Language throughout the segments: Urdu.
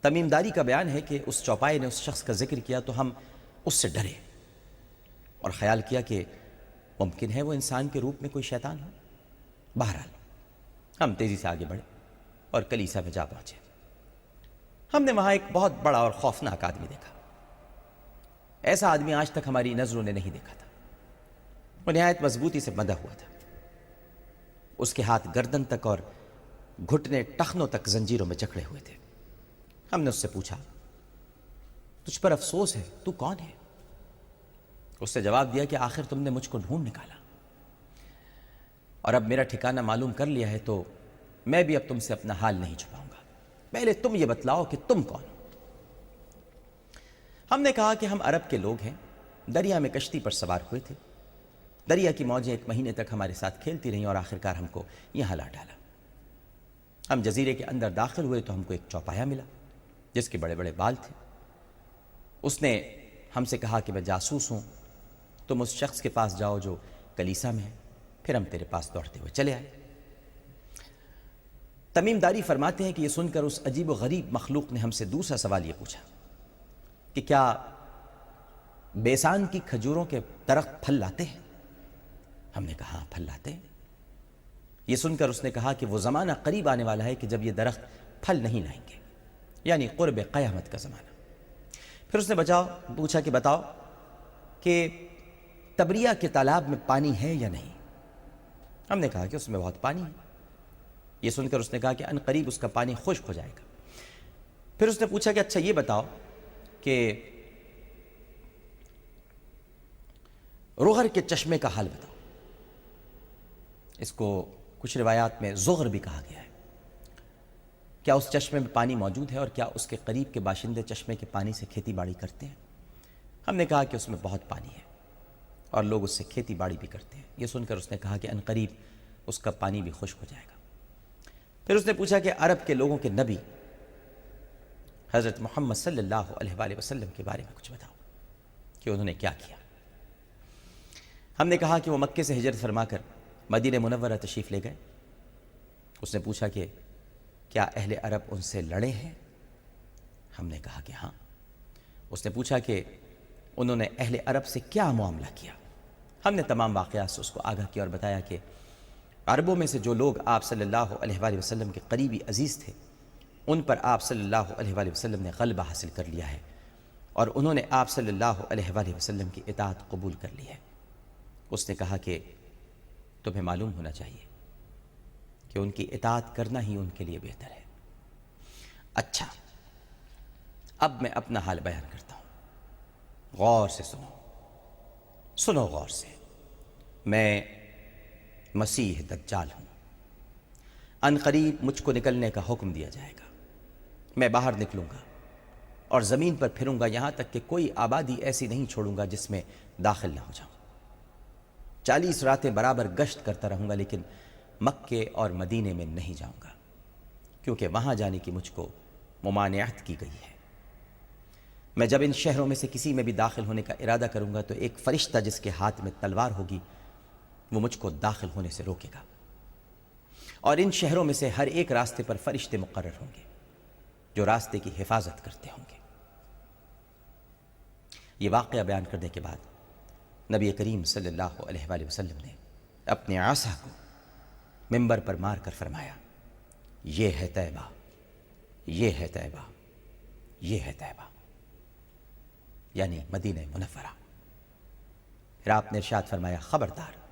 تمیم داری کا بیان ہے کہ اس چوپائے نے اس شخص کا ذکر کیا تو ہم اس سے ڈرے اور خیال کیا کہ ممکن ہے وہ انسان کے روپ میں کوئی شیطان ہو۔ بہرحال ہم تیزی سے آگے بڑھے اور کلیسا میں جا پہنچے۔ ہم نے وہاں ایک بہت بڑا اور خوفناک آدمی دیکھا۔ ایسا آدمی آج تک ہماری نظروں نے نہیں دیکھا تھا۔ وہ نہایت مضبوطی سے بندھا ہوا تھا۔ اس کے ہاتھ گردن تک اور گھٹنے ٹخنوں تک زنجیروں میں جکڑے ہوئے تھے۔ ہم نے اس سے پوچھا، تجھ پر افسوس ہے، تو کون ہے؟ اس نے جواب دیا کہ آخر تم نے مجھ کو ڈھونڈ نکالا اور اب میرا ٹھکانہ معلوم کر لیا ہے تو میں بھی اب تم سے اپنا حال نہیں چھپاؤں گا۔ پہلے تم یہ بتلاؤ کہ تم کون ہو؟ ہم نے کہا کہ ہم عرب کے لوگ ہیں، دریا میں کشتی پر سوار ہوئے تھے۔ دریا کی موجیں 1 مہینے تک ہمارے ساتھ کھیلتی رہیں اور آخرکار ہم کو یہاں لا ڈالا۔ ہم جزیرے کے اندر داخل ہوئے تو ہم کو ایک چوپایا ملا جس کے بڑے بڑے بال تھے۔ اس نے ہم سے کہا کہ میں جاسوس ہوں، تم اس شخص کے پاس جاؤ جو کلیسا میں ہے۔ پھر ہم تیرے پاس دوڑتے ہوئے چلے آئے۔ تمیم داری فرماتے ہیں کہ یہ سن کر اس عجیب و غریب مخلوق نے ہم سے دوسرا سوال یہ پوچھا کہ کیا بیسان کی کھجوروں کے درخت پھل لاتے ہیں؟ ہم نے کہا ہاں پھل لاتے ہیں۔ یہ سن کر اس نے کہا کہ وہ زمانہ قریب آنے والا ہے کہ جب یہ درخت پھل نہیں لائیں گے، یعنی قرب قیامت کا زمانہ۔ پھر اس نے پوچھا کہ بتاؤ کہ تبریہ کے تالاب میں پانی ہے یا نہیں؟ ہم نے کہا کہ اس میں بہت پانی ہے۔ یہ سن کر اس نے کہا کہ ان قریب اس کا پانی خشک ہو جائے گا۔ پھر اس نے پوچھا کہ اچھا یہ بتاؤ کہ رغر کے چشمے کا حال بتاؤ۔ اس کو کچھ روایات میں زغر بھی کہا گیا ہے۔ کیا اس چشمے میں پانی موجود ہے اور کیا اس کے قریب کے باشندے چشمے کے پانی سے کھیتی باڑی کرتے ہیں؟ ہم نے کہا کہ اس میں بہت پانی ہے اور لوگ اس سے کھیتی باڑی بھی کرتے ہیں۔ یہ سن کر اس نے کہا کہ ان قریب اس کا پانی بھی خشک ہو جائے گا۔ پھر اس نے پوچھا کہ عرب کے لوگوں کے نبی حضرت محمد صلی اللہ علیہ وآلہ وسلم کے بارے میں کچھ بتاؤ کہ انہوں نے کیا کیا۔ ہم نے کہا کہ وہ مکے سے ہجرت فرما کر مدینہ منورہ تشریف لے گئے۔ اس نے پوچھا کہ کیا اہل عرب ان سے لڑے ہیں؟ ہم نے کہا کہ ہاں۔ اس نے پوچھا کہ انہوں نے اہل عرب سے کیا معاملہ کیا؟ ہم نے تمام واقعات سے اس کو آگاہ کیا اور بتایا کہ عربوں میں سے جو لوگ آپ صلی اللہ علیہ وآلہ وسلم کے قریبی عزیز تھے ان پر آپ صلی اللہ علیہ وآلہ وسلم نے غلبہ حاصل کر لیا ہے اور انہوں نے آپ صلی اللہ علیہ وآلہ وسلم کی اطاعت قبول کر لی ہے۔ اس نے کہا کہ تمہیں معلوم ہونا چاہیے کہ ان کی اطاعت کرنا ہی ان کے لیے بہتر ہے۔ اچھا، اب میں اپنا حال بیان کرتا ہوں، غور سے سنو غور سے۔ میں مسیح دجال ہوں۔ ان قریب مجھ کو نکلنے کا حکم دیا جائے گا۔ میں باہر نکلوں گا اور زمین پر پھروں گا یہاں تک کہ کوئی آبادی ایسی نہیں چھوڑوں گا جس میں داخل نہ ہو جاؤں۔ 40 راتیں برابر گشت کرتا رہوں گا لیکن مکے اور مدینے میں نہیں جاؤں گا کیونکہ وہاں جانے کی مجھ کو ممانعت کی گئی ہے۔ میں جب ان شہروں میں سے کسی میں بھی داخل ہونے کا ارادہ کروں گا تو ایک فرشتہ جس کے ہاتھ میں تلوار ہوگی وہ مجھ کو داخل ہونے سے روکے گا، اور ان شہروں میں سے ہر ایک راستے پر فرشتے مقرر ہوں گے جو راستے کی حفاظت کرتے ہوں گے۔ یہ واقعہ بیان کرنے کے بعد نبی کریم صلی اللہ علیہ وآلہ وسلم نے اپنے عصا کو منبر پر مار کر فرمایا، یہ ہے طیبہ، یہ ہے طیبہ، یہ ہے طیبہ، یعنی مدینہ منورہ۔ پھر آپ نے ارشاد فرمایا، خبردار،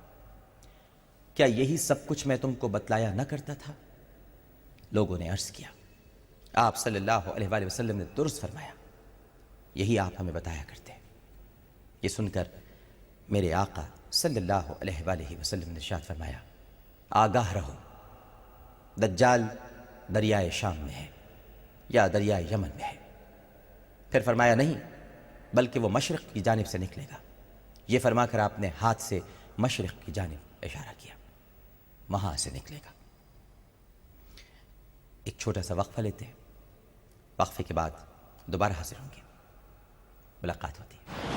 کیا یہی سب کچھ میں تم کو بتلایا نہ کرتا تھا؟ لوگوں نے عرض کیا، آپ صلی اللہ علیہ وآلہ وسلم نے درست فرمایا، یہی آپ ہمیں بتایا کرتے ہیں۔ یہ سن کر میرے آقا صلی اللہ علیہ وآلہ وسلم نے ارشاد فرمایا، آگاہ رہو، دجال دریائے شام میں ہے یا دریائے یمن میں ہے۔ پھر فرمایا نہیں، بلکہ وہ مشرق کی جانب سے نکلے گا۔ یہ فرما کر آپ نے ہاتھ سے مشرق کی جانب اشارہ کیا، وہاں سے نکلے گا۔ ایک چھوٹا سا وقفہ لیتے ہیں، وقفے کے بعد دوبارہ حاضر ہوں گے، ملاقات ہوتی ہے۔